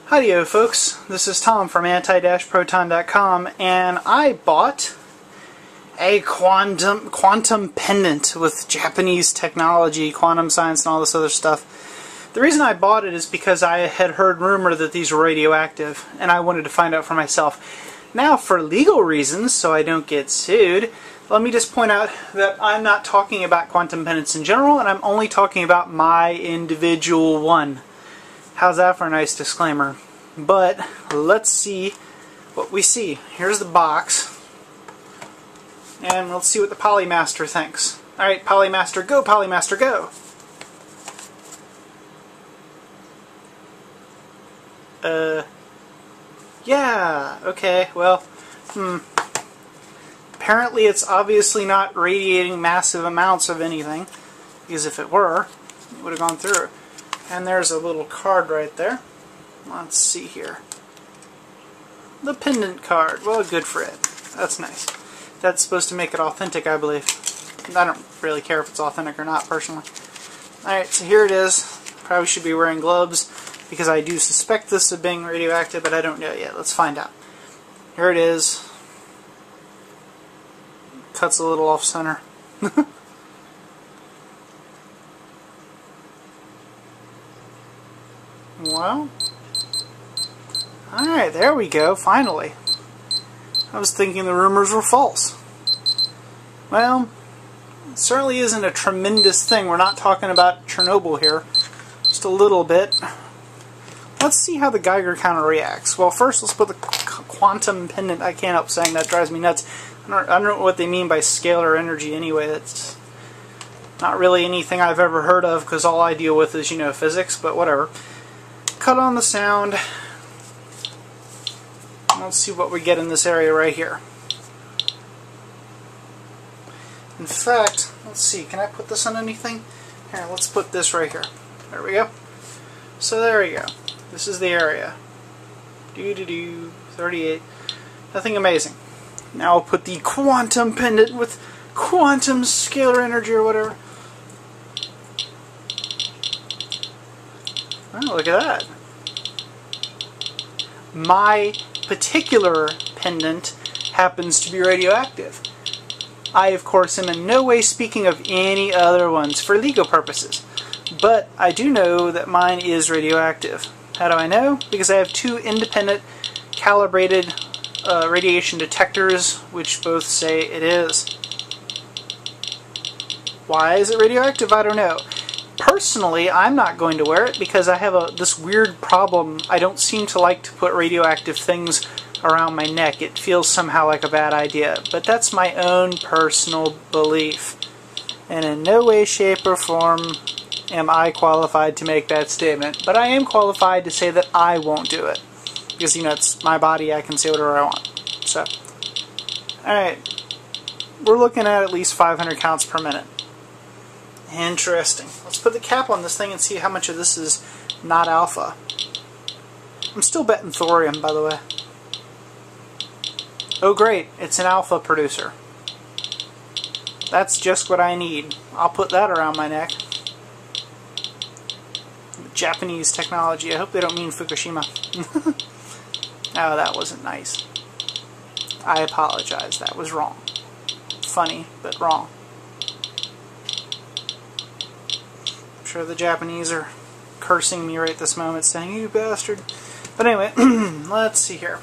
Howdy-o folks, this is Tom from anti-proton.com, and I bought a quantum pendant with Japanese technology, quantum science, and all this other stuff. The reason I bought it is because I had heard rumor that these were radioactive, and I wanted to find out for myself. Now, for legal reasons, so I don't get sued, let me just point out that I'm not talking about quantum pendants in general, and I'm only talking about my individual one. How's that for a nice disclaimer? But let's see what we see. Here's the box. And let's see what the Polymaster thinks. Alright, Polymaster, go! Polymaster, go! Yeah, okay, well, apparently it's obviously not radiating massive amounts of anything, because if it were, it would have gone through. And there's a little card right there. Let's see here. The pendant card. Well, good for it. That's nice. That's supposed to make it authentic, I believe. I don't really care if it's authentic or not, personally. Alright, so here it is. Probably should be wearing gloves, because I do suspect this of being radioactive, but I don't know yet. Let's find out. Here it is. Cuts a little off center. Well, alright, there we go, finally. I was thinking the rumors were false. Well, it certainly isn't a tremendous thing. We're not talking about Chernobyl here. Just a little bit. Let's see how the Geiger counter reacts. Well, first let's put the quantum pendant. I can't help saying that, drives me nuts. I don't know what they mean by scalar energy anyway. That's not really anything I've ever heard of, because all I deal with is, physics, but whatever. Cut on the sound. Let's see what we get in this area right here. In fact, let's see, can I put this on anything? Here, let's put this right here. There we go. So there we go. This is the area. 38. Nothing amazing. Now I'll put the quantum pendant with quantum scalar energy or whatever. Oh, look at that. My particular pendant happens to be radioactive. I, of course, am in no way speaking of any other ones for legal purposes. But I do know that mine is radioactive. How do I know? Because I have two independent calibrated radiation detectors, which both say it is. Why is it radioactive? I don't know. Personally, I'm not going to wear it because I have this weird problem. I don't seem to like to put radioactive things around my neck. It feels somehow like a bad idea. But that's my own personal belief. And in no way, shape, or form am I qualified to make that statement. But I am qualified to say that I won't do it. Because, it's my body, I can say whatever I want. So, alright. We're looking at least 500 counts per minute. Interesting. Let's put the cap on this thing and see how much of this is not alpha. I'm still betting thorium, by the way. Oh great, it's an alpha producer. That's just what I need. I'll put that around my neck. Japanese technology. I hope they don't mean Fukushima. Oh, that wasn't nice. I apologize. That was wrong. Funny, but wrong. I'm sure the Japanese are cursing me right this moment, saying, "You bastard." But anyway, let's see here.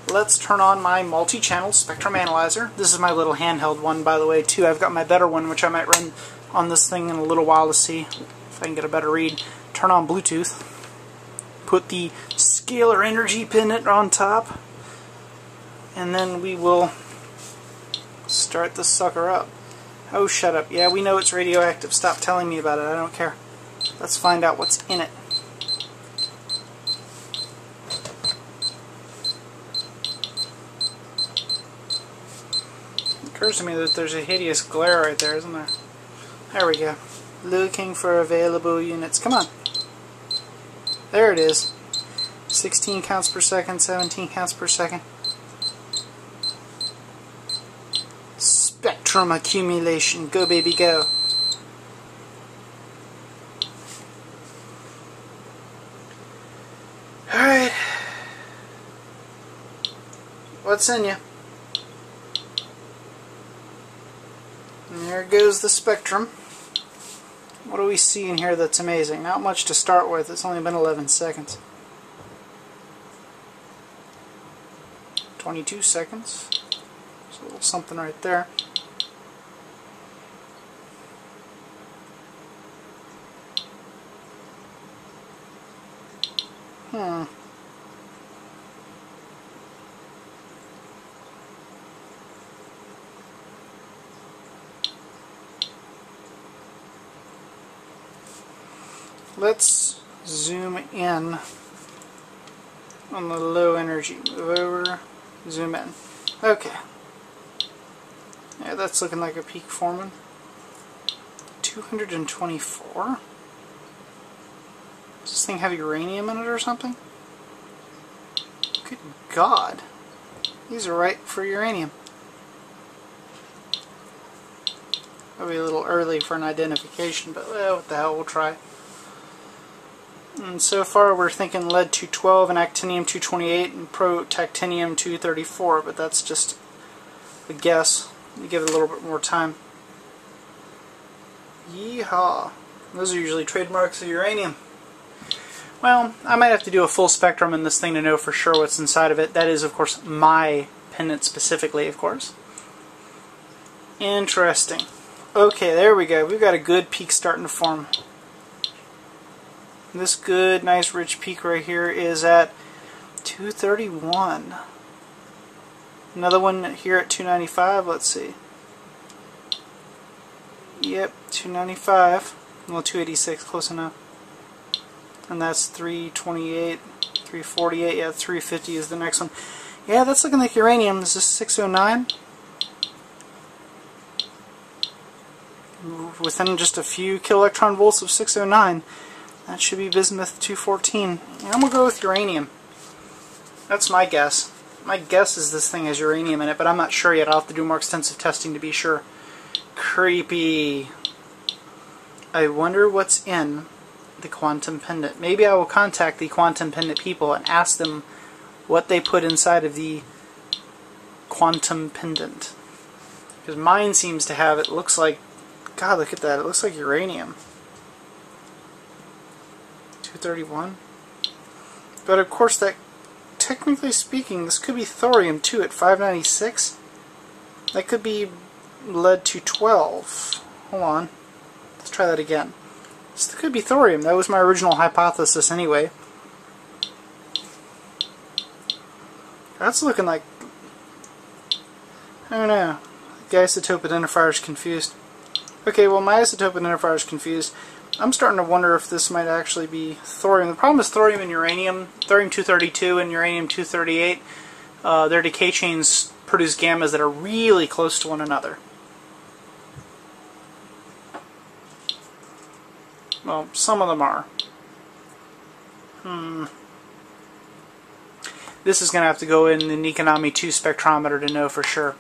Let's turn on my multi-channel spectrum analyzer. This is my little handheld one, by the way, too. I've got my better one, which I might run on this thing in a little while to see if I can get a better read. Turn on Bluetooth. Put the scalar energy pendant on top. And then we will start this sucker up. Oh, shut up. Yeah, we know it's radioactive. Stop telling me about it. I don't care. Let's find out what's in it. It occurs to me that there's a hideous glare right there, isn't there? There we go. Looking for available units. Come on. There it is. 16 counts per second, 17 counts per second. Spectrum accumulation. Go, baby, go. what's in you. And there goes the spectrum. What do we see in here that's amazing? Not much to start with. It's only been 11 seconds. 22 seconds. There's a little something right there. Let's zoom in on the low energy. Move over, zoom in. Okay. Yeah, that's looking like a peak forming. 224? Does this thing have uranium in it or something? Good God. These are right for uranium. Probably a little early for an identification, but well, what the hell, we'll try. And so far we're thinking lead-212 and actinium-228 and protactinium-234, but that's just a guess. You give it a little bit more time. Yeehaw. Those are usually trademarks of uranium. Well, I might have to do a full spectrum in this thing to know for sure what's inside of it. That is, of course, my pendant specifically, of course. Interesting. Okay, there we go. We've got a good peak starting to form. This good, nice, rich peak right here is at 231. Another one here at 295. Let's see. Yep, 295. Well, 286, close enough. And that's 328, 348. Yeah, 350 is the next one. Yeah, that's looking like uranium. This is 609. Within just a few kiloelectron volts of 609. That should be bismuth 214. I'm going to go with uranium. That's my guess. My guess is this thing has uranium in it, but I'm not sure yet. I'll have to do more extensive testing to be sure. Creepy. I wonder what's in the quantum pendant. Maybe I will contact the quantum pendant people and ask them what they put inside of the quantum pendant. Because mine seems to have, it looks like, God, look at that. It looks like uranium. 231. But of course, that, technically speaking, this could be thorium too at 596. That could be lead-212. Hold on. Let's try that again. This could be thorium. That was my original hypothesis anyway. That's looking like, I don't know. The isotope identifier is confused. Okay, well, my isotope identifier is confused. I'm starting to wonder if this might actually be thorium. The problem is thorium and uranium, thorium-232 and uranium-238, their decay chains produce gammas that are really close to one another. Well, some of them are. This is going to have to go in the Nikonami 2 spectrometer to know for sure.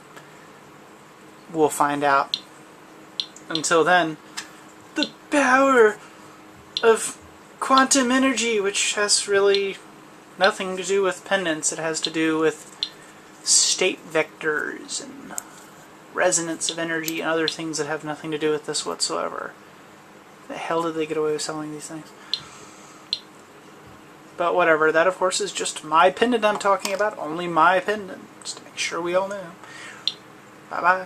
We'll find out. Until then, the power of quantum energy, which has really nothing to do with pendants. It has to do with state vectors and resonance of energy and other things that have nothing to do with this whatsoever. The hell did they get away with selling these things? But whatever, that of course is just my pendant I'm talking about, only my pendant, just to make sure we all know. Bye bye.